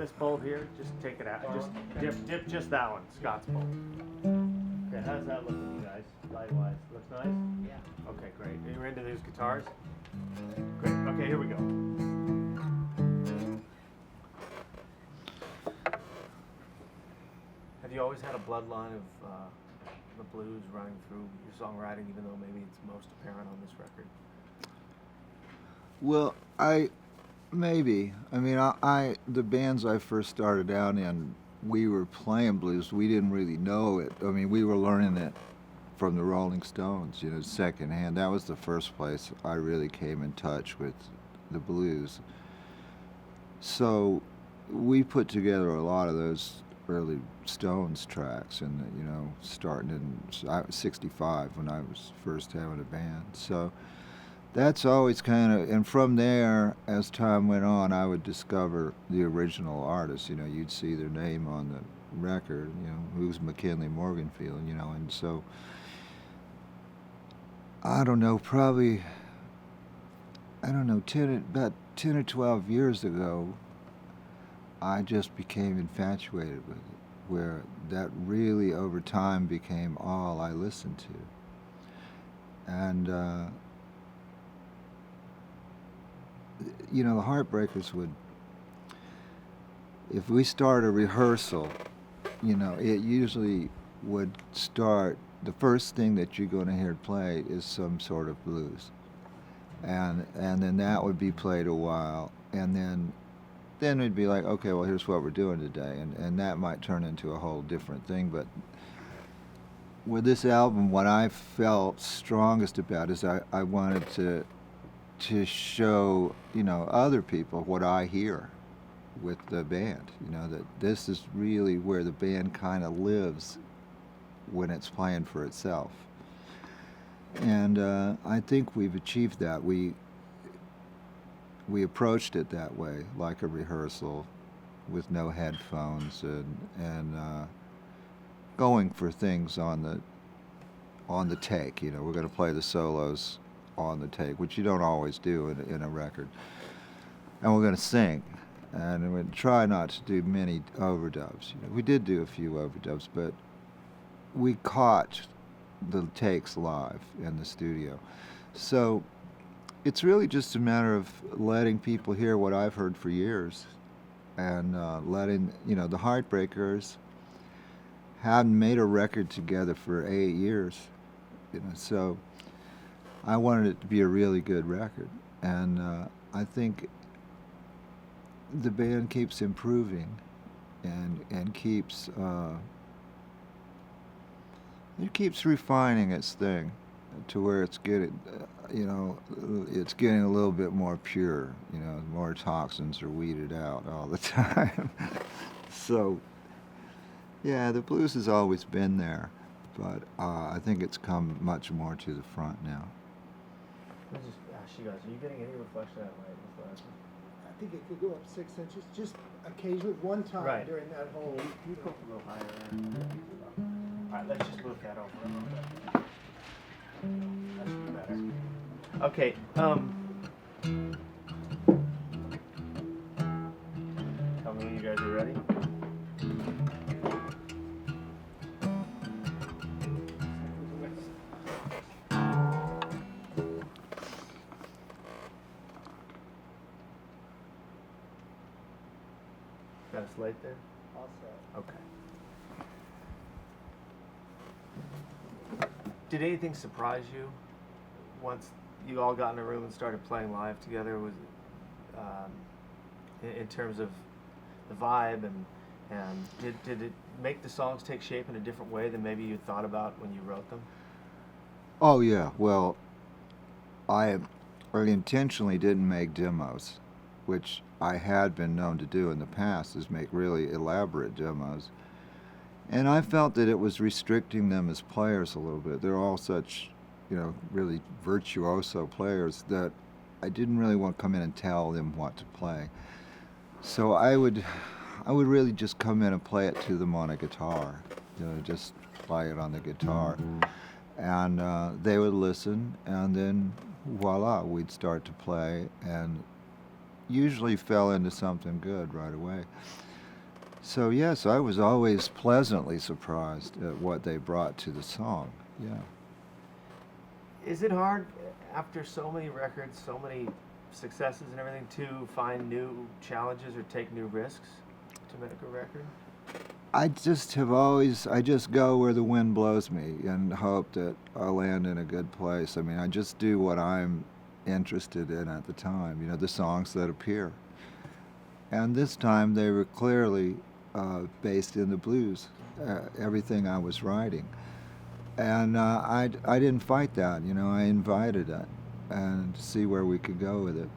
this bowl here, just take it out. Just dip just that one, Scott's bowl. Okay, how's that looking, you guys? Light-wise, looks nice? Yeah. Okay, great. Are you into these guitars? Great. Okay, here we go. Have you always had a bloodline of the blues running through your songwriting, even though maybe it's most apparent on this record? Well, maybe. I mean, the bands I first started out in, we were playing blues. We didn't really know it. I mean, we were learning it from the Rolling Stones, you know, secondhand. That was the first place I really came in touch with the blues. So we put together a lot of those early Stones tracks, and you know, starting in '65 when I was first having a band. So that's always kind of, and from there, as time went on, I would discover the original artists. You know, you'd see their name on the record. You know, who's McKinley Morganfield? You know, and so I don't know, probably, I don't know, about 10 or 12 years ago, I just became infatuated with it, where that really over time became all I listened to. And, you know, the Heartbreakers would, if we start a rehearsal, you know, it usually would start, the first thing that you're going to hear played is some sort of blues. And then that would be played a while, and then it'd be like, okay, well, here's what we're doing today, and that might turn into a whole different thing. But with this album, what I felt strongest about is I wanted to show, you know, other people what I hear with the band. You know, that this is really where the band kind of lives when it's playing for itself. And I think we've achieved that. We approached it that way, like a rehearsal, with no headphones, and going for things on the take. You know, we're going to play the solos on the take, which you don't always do in a record. And we're going to sing, and we try not to do many overdubs. You know, we did do a few overdubs, but we caught the takes live in the studio. So it's really just a matter of letting people hear what I've heard for years, and letting, you know, the Heartbreakers hadn't made a record together for 8 years, you know, so I wanted it to be a really good record, and I think the band keeps improving and keeps it keeps refining its thing to where it's getting, you know, it's getting a little bit more pure. You know, more toxins are weeded out all the time. So, yeah, the blues has always been there, but I think it's come much more to the front now. Let me just ask you guys, are you getting any reflection of that light with glasses? I think it could go up 6 inches, just occasionally, one time Right. during that whole. Can you go a little higher? All right, let's just move that over a little bit. That should be better. Okay. Tell me when you guys are ready. Got a slate there? All set. Okay. Did anything surprise you once you all got in a room and started playing live together? Was in terms of the vibe, and did it make the songs take shape in a different way than maybe you thought about when you wrote them? Oh yeah, well, I intentionally didn't make demos, which I had been known to do in the past, is make really elaborate demos. And I felt that it was restricting them as players a little bit. They're all such, you know, really virtuoso players that I didn't really want to come in and tell them what to play. So I would really just come in and play it to them on a guitar, you know, just play it on the guitar. And they would listen, and then voila, we'd start to play, and usually fell into something good right away. So yes, I was always pleasantly surprised at what they brought to the song. Yeah. Is it hard after so many records, so many successes and everything, to find new challenges or take new risks to make a record? I just go where the wind blows me and hope that I'll land in a good place. I mean, I just do what I'm interested in at the time, you know, the songs that appear. And this time they were clearly based in the blues, everything I was writing. And I didn't fight that, you know, I invited it and see where we could go with it.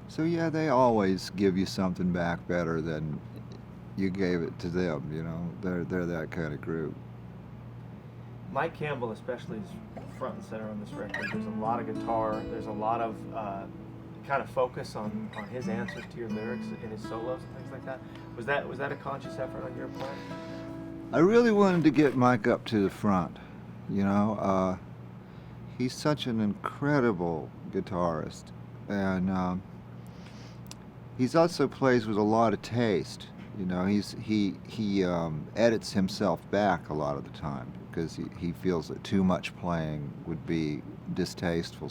So yeah, they always give you something back better than you gave it to them, you know. They're that kind of group. Mike Campbell especially is front and center on this record. There's a lot of guitar, there's a lot of kind of focus on his answers to your lyrics in his solos and things like that. Was that a conscious effort on your part? I really wanted to get Mike up to the front, you know. He's such an incredible guitarist, and he's also plays with a lot of taste. You know, he edits himself back a lot of the time because he feels that too much playing would be distasteful.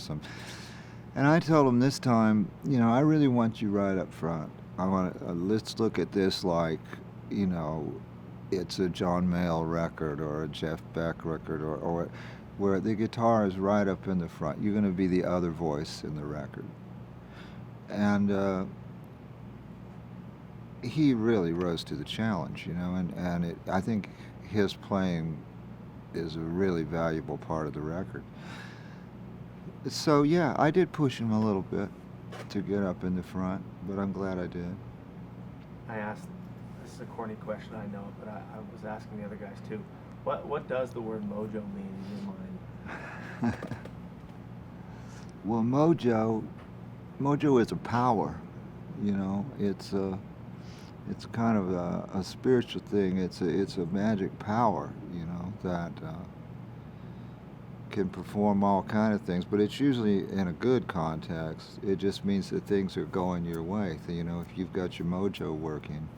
And I told him this time, you know, I really want you right up front. I want let's look at this like, you know, it's a John Mayall record or a Jeff Beck record or where the guitar is right up in the front. You're going to be the other voice in the record. And he really rose to the challenge, you know, and I think his playing is a really valuable part of the record. So yeah, I did push him a little bit to get up in the front, but I'm glad I did. I asked, this is a corny question, I know, but I was asking the other guys too. What does the word mojo mean in your mind? Well, mojo is a power, you know. It's kind of a spiritual thing. It's a magic power, you know, that can perform all kind of things. But it's usually in a good context. It just means that things are going your way. You know, if you've got your mojo working,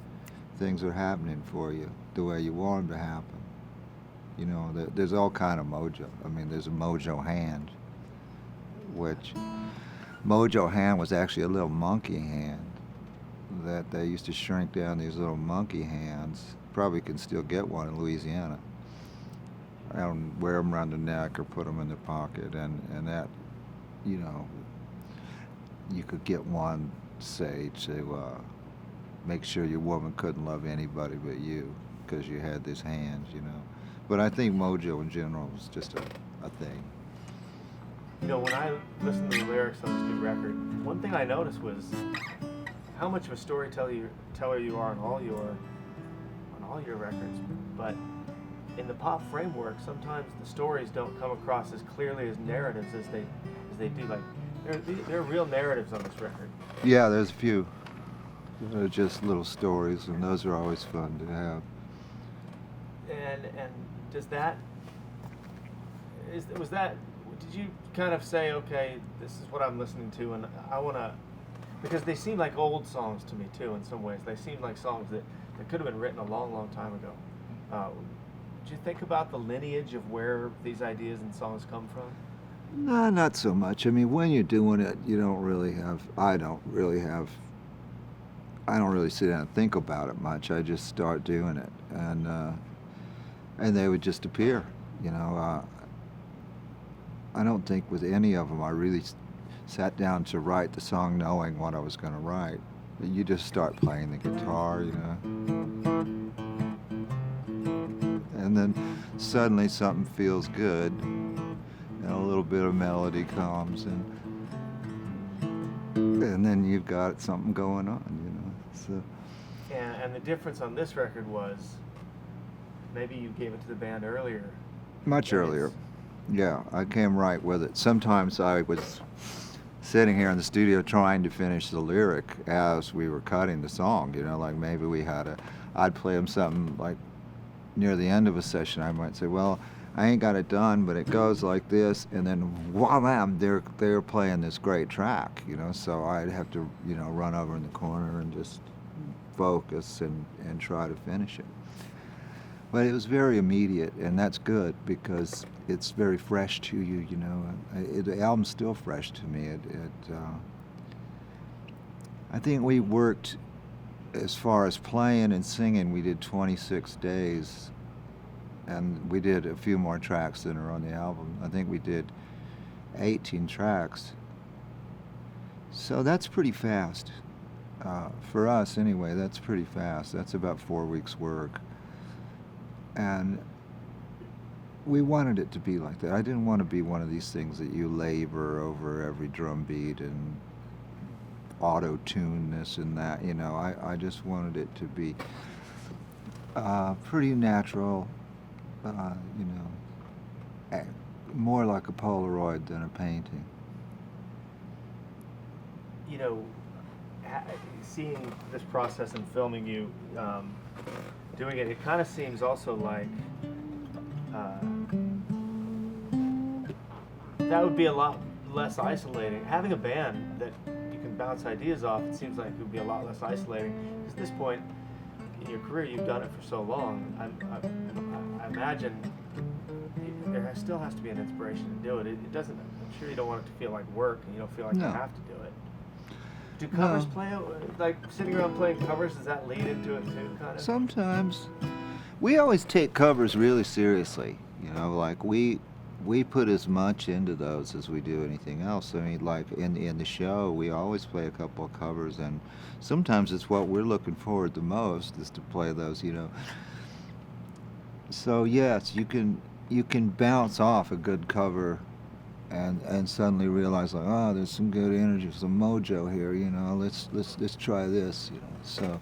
things are happening for you the way you want them to happen. You know, there's all kind of mojo. I mean, there's a mojo hand, which mojo hand was actually a little monkey hand that they used to shrink down these little monkey hands. Probably can still get one in Louisiana. I don't wear them around the neck or put them in the pocket, and that, you know, you could get one, say, to make sure your woman couldn't love anybody but you because you had this hand, you know. But I think mojo in general is just a thing. You know, when I listened to the lyrics on this new record, one thing I noticed was how much of a storyteller you are on all your records, but in the pop framework, sometimes the stories don't come across as clearly as narratives as they do. Like there are real narratives on this record. Yeah, there's a few. They're just little stories, and those are always fun to have. And did you kind of say, okay, this is what I'm listening to, and I want to, because they seem like old songs to me too in some ways. They seem like songs that could have been written a long, long time ago. Did you think about the lineage of where these ideas and songs come from? No, not so much. I mean, when you're doing it, I don't really sit down and think about it much. I just start doing it, and they would just appear, you know. I don't think with any of them I really sat down to write the song knowing what I was going to write. You just start playing the guitar, you know. And then suddenly something feels good, and a little bit of melody comes, and then you've got something going on, you know. So. And the difference on this record was maybe you gave it to the band earlier. Much earlier. Yeah, I came right with it. Sometimes I was sitting here in the studio trying to finish the lyric as we were cutting the song, you know, like maybe I'd play them something like near the end of a session. I might say, well, I ain't got it done, but it goes like this, and then wham, they're playing this great track, you know, so I'd have to, you know, run over in the corner and just focus and try to finish it. But it was very immediate, and that's good because it's very fresh to you, you know. The album's still fresh to me. I think we worked, as far as playing and singing, we did 26 days, and we did a few more tracks than are on the album. I think we did 18 tracks. So that's pretty fast. For us, anyway, that's pretty fast. That's about 4 weeks' work. And we wanted it to be like that. I didn't want to be one of these things that you labor over every drum beat and auto-tune this and that, you know. I just wanted it to be pretty natural, you know, more like a Polaroid than a painting. You know, seeing this process and filming you doing it, it kind of seems also like that would be a lot less isolating. Having a band that you can bounce ideas off, it seems like it would be a lot less isolating. Because at this point in your career, you've done it for so long. I imagine there still has to be an inspiration to do it. It doesn't. I'm sure you don't want it to feel like work, and you don't feel like you have to do it. Do covers play out, like sitting around playing covers? Does that lead into it too, kind of? Sometimes. We always take covers really seriously. You know, like we put as much into those as we do anything else. I mean, like in the show, we always play a couple of covers, and sometimes it's what we're looking forward the most is to play those. You know. So yes, you can bounce off a good cover. And suddenly realize, like, oh, there's some good energy, some mojo here, you know. Let's try this, you know. So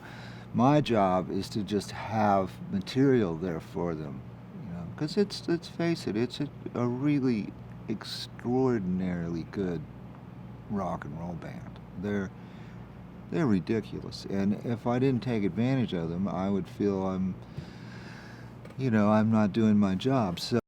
my job is to just have material there for them, you know, because let's face it, it's a really extraordinarily good rock and roll band. They're ridiculous, and if I didn't take advantage of them, I would feel I'm not doing my job. So